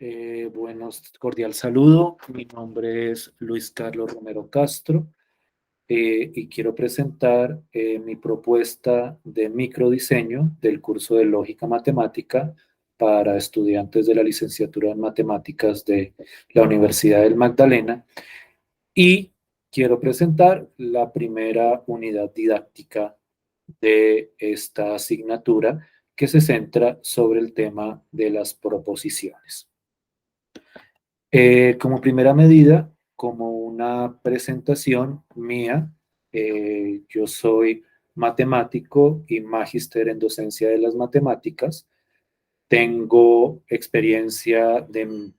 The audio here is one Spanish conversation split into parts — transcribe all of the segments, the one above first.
Buenos, cordial saludo. Mi nombre es Luis Carlos Romero Castro y quiero presentar mi propuesta de microdiseño del curso de Lógica Matemática para estudiantes de la licenciatura en Matemáticas de la Universidad del Magdalena y quiero presentar la primera unidad didáctica de esta asignatura que se centra sobre el tema de las proposiciones. Como primera medida, como una presentación mía, yo soy matemático y magíster en docencia de las matemáticas. Tengo experiencia de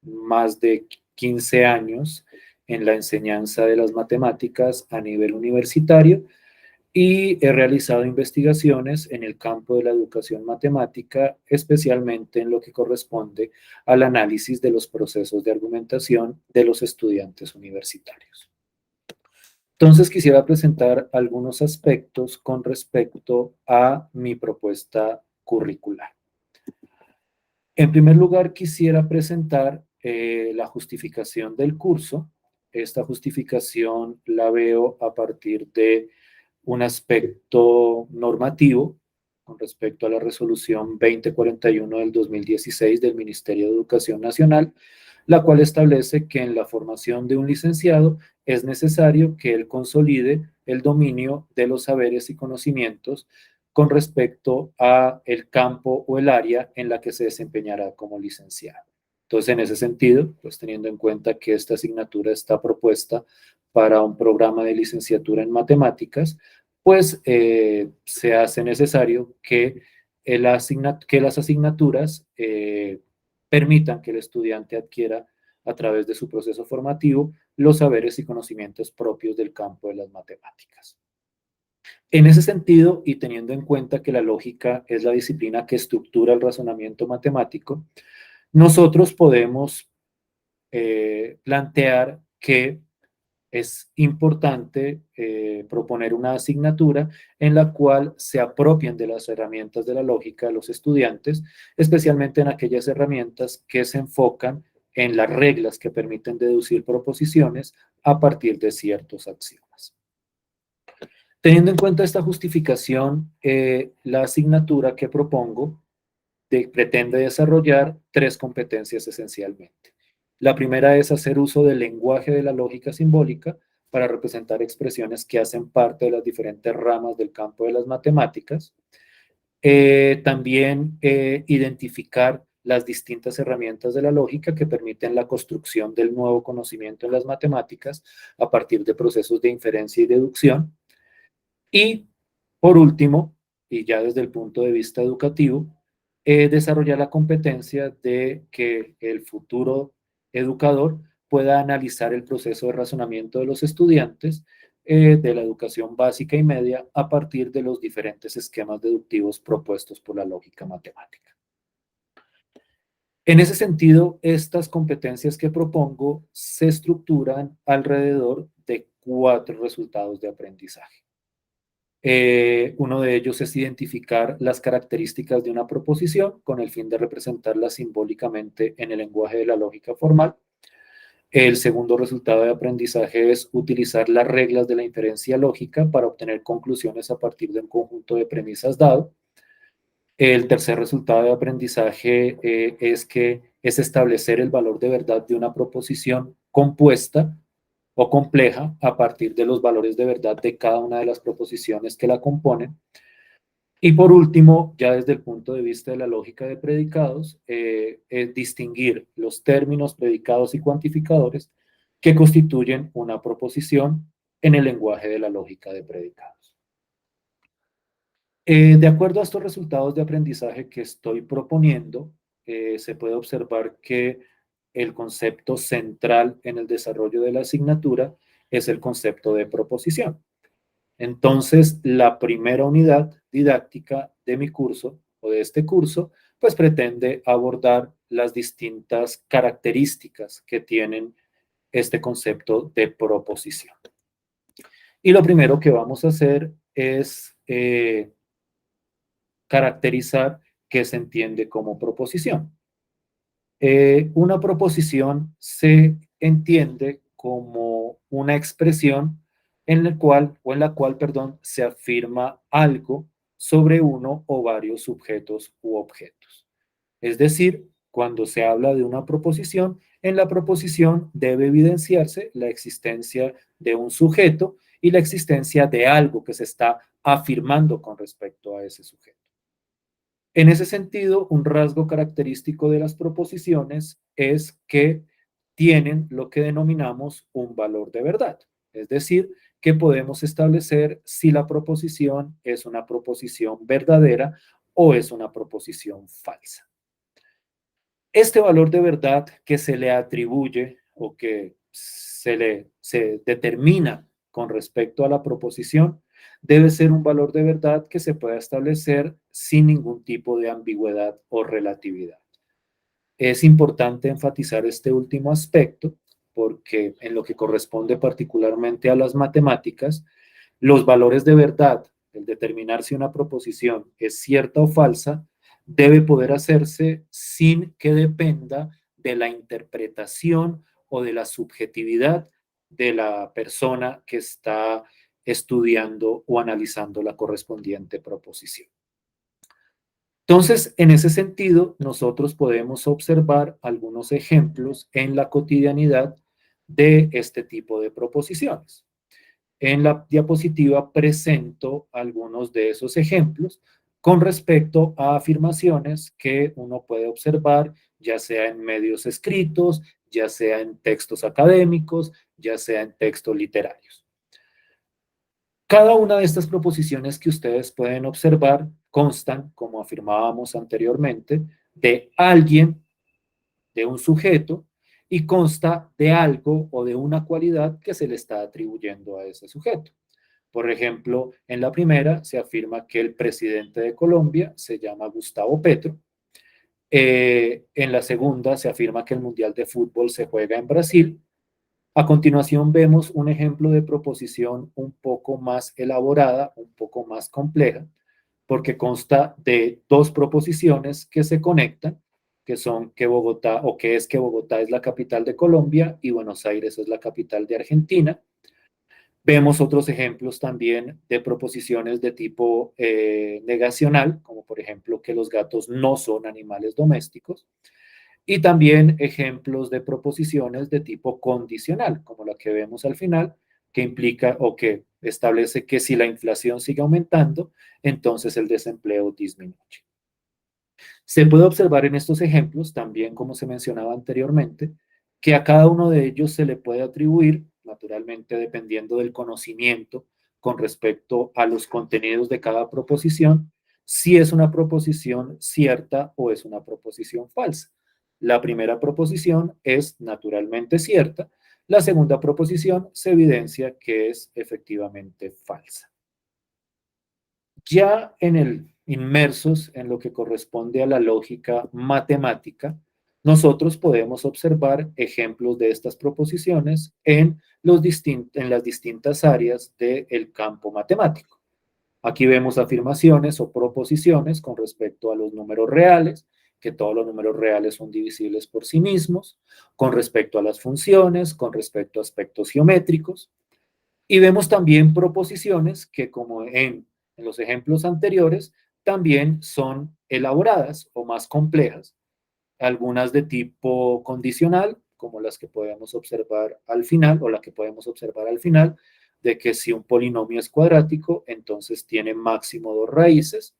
más de 15 años en la enseñanza de las matemáticas a nivel universitario y he realizado investigaciones en el campo de la educación matemática, especialmente en lo que corresponde al análisis de los procesos de argumentación de los estudiantes universitarios. Entonces quisiera presentar algunos aspectos con respecto a mi propuesta curricular. En primer lugar, quisiera presentar la justificación del curso. Esta justificación la veo a partir de un aspecto normativo con respecto a la resolución 2041 del 2016 del Ministerio de Educación Nacional, la cual establece que en la formación de un licenciado es necesario que él consolide el dominio de los saberes y conocimientos con respecto a el campo o el área en la que se desempeñará como licenciado. Entonces, en ese sentido, pues teniendo en cuenta que esta asignatura está propuesta para un programa de licenciatura en matemáticas, pues se hace necesario que, que las asignaturas permitan que el estudiante adquiera a través de su proceso formativo los saberes y conocimientos propios del campo de las matemáticas. En ese sentido, y teniendo en cuenta que la lógica es la disciplina que estructura el razonamiento matemático, nosotros podemos plantear que es importante proponer una asignatura en la cual se apropien de las herramientas de la lógica los estudiantes, especialmente en aquellas herramientas que se enfocan en las reglas que permiten deducir proposiciones a partir de ciertos axiomas. Teniendo en cuenta esta justificación, la asignatura que propongo pretende desarrollar tres competencias esencialmente. La primera es hacer uso del lenguaje de la lógica simbólica para representar expresiones que hacen parte de las diferentes ramas del campo de las matemáticas. También identificar las distintas herramientas de la lógica que permiten la construcción del nuevo conocimiento en las matemáticas a partir de procesos de inferencia y deducción. Y por último, y ya desde el punto de vista educativo, desarrollar la competencia de que el futuro educador pueda analizar el proceso de razonamiento de los estudiantes de la educación básica y media a partir de los diferentes esquemas deductivos propuestos por la lógica matemática. En ese sentido, estas competencias que propongo se estructuran alrededor de 4 resultados de aprendizaje. Uno de ellos es identificar las características de una proposición con el fin de representarla simbólicamente en el lenguaje de la lógica formal. El segundo resultado de aprendizaje es utilizar las reglas de la inferencia lógica para obtener conclusiones a partir de un conjunto de premisas dado. El tercer resultado de aprendizaje es establecer el valor de verdad de una proposición compuesta o compleja a partir de los valores de verdad de cada una de las proposiciones que la componen. Y por último, ya desde el punto de vista de la lógica de predicados, es distinguir los términos, predicados y cuantificadores que constituyen una proposición en el lenguaje de la lógica de predicados. De acuerdo a estos resultados de aprendizaje que estoy proponiendo, se puede observar que el concepto central en el desarrollo de la asignatura es el concepto de proposición. Entonces, la primera unidad didáctica de mi curso o de este curso, pues pretende abordar las distintas características que tienen este concepto de proposición. Y lo primero que vamos a hacer es caracterizar qué se entiende como proposición. Una proposición se entiende como una expresión en la cual, perdón, se afirma algo sobre uno o varios sujetos u objetos. Es decir, cuando se habla de una proposición, en la proposición debe evidenciarse la existencia de un sujeto y la existencia de algo que se está afirmando con respecto a ese sujeto. En ese sentido, un rasgo característico de las proposiciones es que tienen lo que denominamos un valor de verdad, es decir, que podemos establecer si la proposición es una proposición verdadera o es una proposición falsa. Este valor de verdad que se le atribuye o que se determina con respecto a la proposición debe ser un valor de verdad que se pueda establecer sin ningún tipo de ambigüedad o relatividad. Es importante enfatizar este último aspecto porque en lo que corresponde particularmente a las matemáticas, los valores de verdad, el determinar si una proposición es cierta o falsa, debe poder hacerse sin que dependa de la interpretación o de la subjetividad de la persona que está estudiando o analizando la correspondiente proposición. Entonces, en ese sentido, nosotros podemos observar algunos ejemplos en la cotidianidad de este tipo de proposiciones. En la diapositiva presento algunos de esos ejemplos con respecto a afirmaciones que uno puede observar, ya sea en medios escritos, ya sea en textos académicos, ya sea en textos literarios. Cada una de estas proposiciones que ustedes pueden observar constan, como afirmábamos anteriormente, de alguien, de un sujeto, y consta de algo o de una cualidad que se le está atribuyendo a ese sujeto. Por ejemplo, en la primera se afirma que el presidente de Colombia se llama Gustavo Petro. En la segunda se afirma que el Mundial de Fútbol se juega en Brasil. A continuación vemos un ejemplo de proposición un poco más elaborada, un poco más compleja, porque consta de dos proposiciones que se conectan, que son que Bogotá, o que es que Bogotá es la capital de Colombia y Buenos Aires es la capital de Argentina. Vemos otros ejemplos también de proposiciones de tipo negacional, como por ejemplo que los gatos no son animales domésticos, y también ejemplos de proposiciones de tipo condicional, como la que vemos al final, que implica o que establece que si la inflación sigue aumentando, entonces el desempleo disminuye. Se puede observar en estos ejemplos, también como se mencionaba anteriormente, que a cada uno de ellos se le puede atribuir, naturalmente dependiendo del conocimiento con respecto a los contenidos de cada proposición, si es una proposición cierta o es una proposición falsa. La primera proposición es naturalmente cierta, la segunda proposición se evidencia que es efectivamente falsa. Ya inmersos en lo que corresponde a la lógica matemática, nosotros podemos observar ejemplos de estas proposiciones en las distintas áreas del campo matemático. Aquí vemos afirmaciones o proposiciones con respecto a los números reales, que todos los números reales son divisibles por sí mismos, con respecto a las funciones, con respecto a aspectos geométricos, y vemos también proposiciones que, como en los ejemplos anteriores, también son elaboradas o más complejas, algunas de tipo condicional, como las que podemos observar al final, o la que podemos observar al final, de que si un polinomio es cuadrático, entonces tiene máximo dos raíces.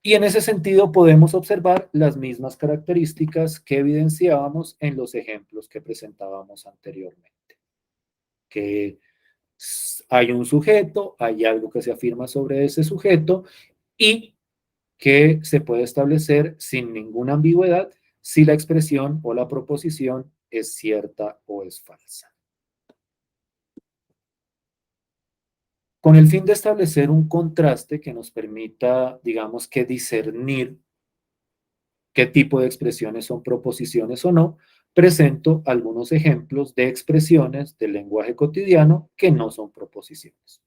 Y en ese sentido podemos observar las mismas características que evidenciábamos en los ejemplos que presentábamos anteriormente, que hay un sujeto, hay algo que se afirma sobre ese sujeto y que se puede establecer sin ninguna ambigüedad si la expresión o la proposición es cierta o es falsa. Con el fin de establecer un contraste que nos permita, digamos que discernir qué tipo de expresiones son proposiciones o no, presento algunos ejemplos de expresiones del lenguaje cotidiano que no son proposiciones.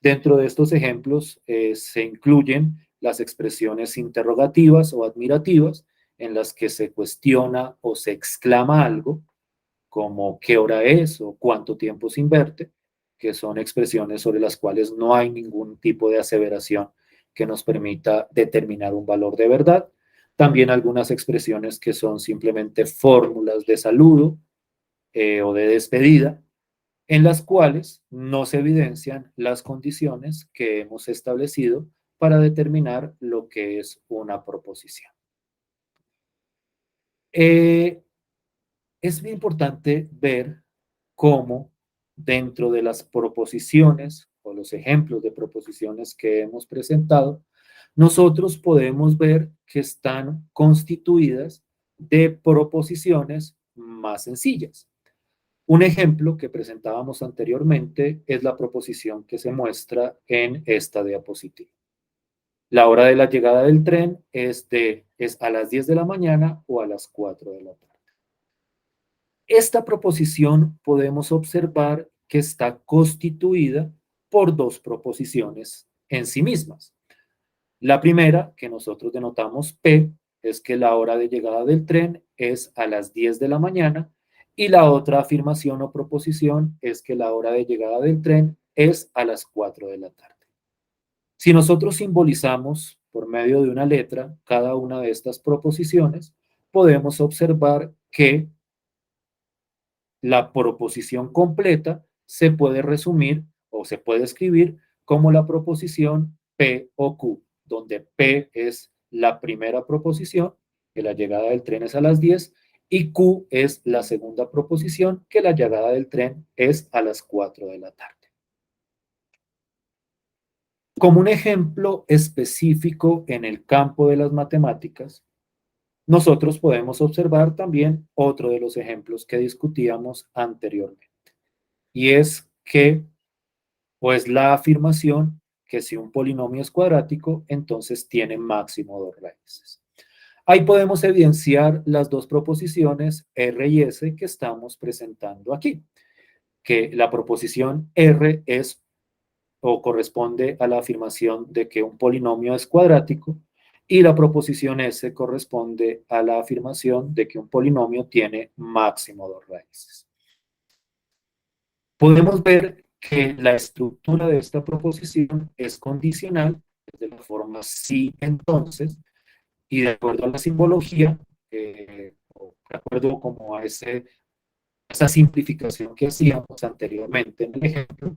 Dentro de estos ejemplos se incluyen las expresiones interrogativas o admirativas, en las que se cuestiona o se exclama algo, como qué hora es o cuánto tiempo se inverte, que son expresiones sobre las cuales no hay ningún tipo de aseveración que nos permita determinar un valor de verdad. También algunas expresiones que son simplemente fórmulas de saludo o de despedida, en las cuales no se evidencian las condiciones que hemos establecido para determinar lo que es una proposición. Es muy importante ver cómo dentro de las proposiciones o los ejemplos de proposiciones que hemos presentado, nosotros podemos ver que están constituidas de proposiciones más sencillas. Un ejemplo que presentábamos anteriormente es la proposición que se muestra en esta diapositiva. La hora de la llegada del tren es a las 10 de la mañana o a las 4 de la tarde. Esta proposición podemos observar que está constituida por dos proposiciones en sí mismas. La primera, que nosotros denotamos P, es que la hora de llegada del tren es a las 10 de la mañana, y la otra afirmación o proposición es que la hora de llegada del tren es a las 4 de la tarde. Si nosotros simbolizamos por medio de una letra cada una de estas proposiciones, podemos observar que la proposición completa se puede resumir o se puede escribir como la proposición P o Q, donde P es la primera proposición, que la llegada del tren es a las 10, y Q es la segunda proposición, que la llegada del tren es a las 4 de la tarde. Como un ejemplo específico en el campo de las matemáticas, nosotros podemos observar también otro de los ejemplos que discutíamos anteriormente. Y es que, pues la afirmación que si un polinomio es cuadrático, entonces tiene máximo dos raíces. Ahí podemos evidenciar las dos proposiciones R y S que estamos presentando aquí, que la proposición R es o corresponde a la afirmación de que un polinomio es cuadrático y la proposición S corresponde a la afirmación de que un polinomio tiene máximo dos raíces. Podemos ver que la estructura de esta proposición es condicional, de la forma sí, entonces, y de acuerdo a la simbología, de acuerdo como a esa simplificación que hacíamos anteriormente en el ejemplo,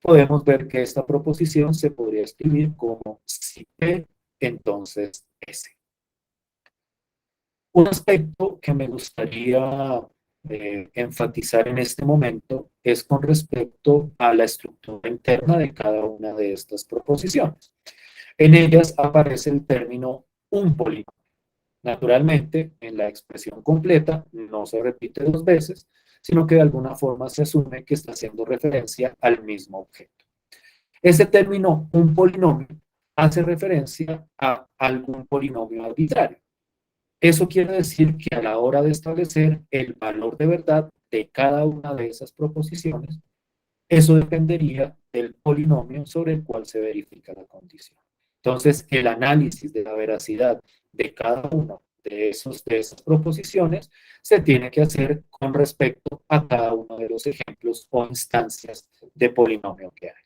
podemos ver que esta proposición se podría escribir como si P, entonces S. Un aspecto que me gustaría enfatizar en este momento es con respecto a la estructura interna de cada una de estas proposiciones. En ellas aparece el término un polinomio. Naturalmente, en la expresión completa no se repite dos veces, sino que de alguna forma se asume que está haciendo referencia al mismo objeto. Ese término, un polinomio, hace referencia a algún polinomio arbitrario. Eso quiere decir que a la hora de establecer el valor de verdad de cada una de esas proposiciones, eso dependería del polinomio sobre el cual se verifica la condición. Entonces, el análisis de la veracidad de cada una de esas proposiciones se tiene que hacer con respecto a cada uno de los ejemplos o instancias de polinomio que hay.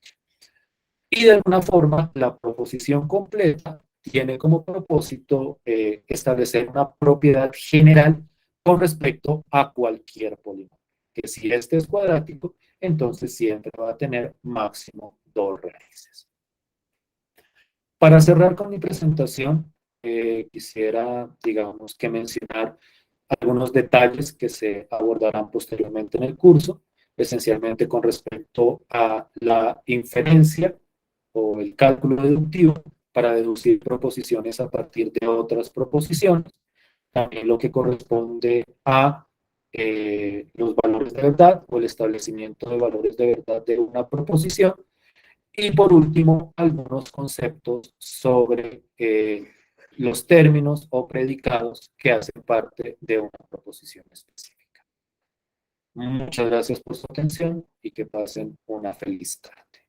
Y de alguna forma, la proposición completa tiene como propósito establecer una propiedad general con respecto a cualquier polinomio. Que si este es cuadrático, entonces siempre va a tener máximo dos raíces. Para cerrar con mi presentación, quisiera, digamos, que mencionar algunos detalles que se abordarán posteriormente en el curso, esencialmente con respecto a la inferencia o el cálculo deductivo para deducir proposiciones a partir de otras proposiciones, también lo que corresponde a los valores de verdad o el establecimiento de valores de verdad de una proposición, y por último, algunos conceptos sobre los términos o predicados que hacen parte de una proposición específica. Muchas gracias por su atención y que pasen una feliz tarde.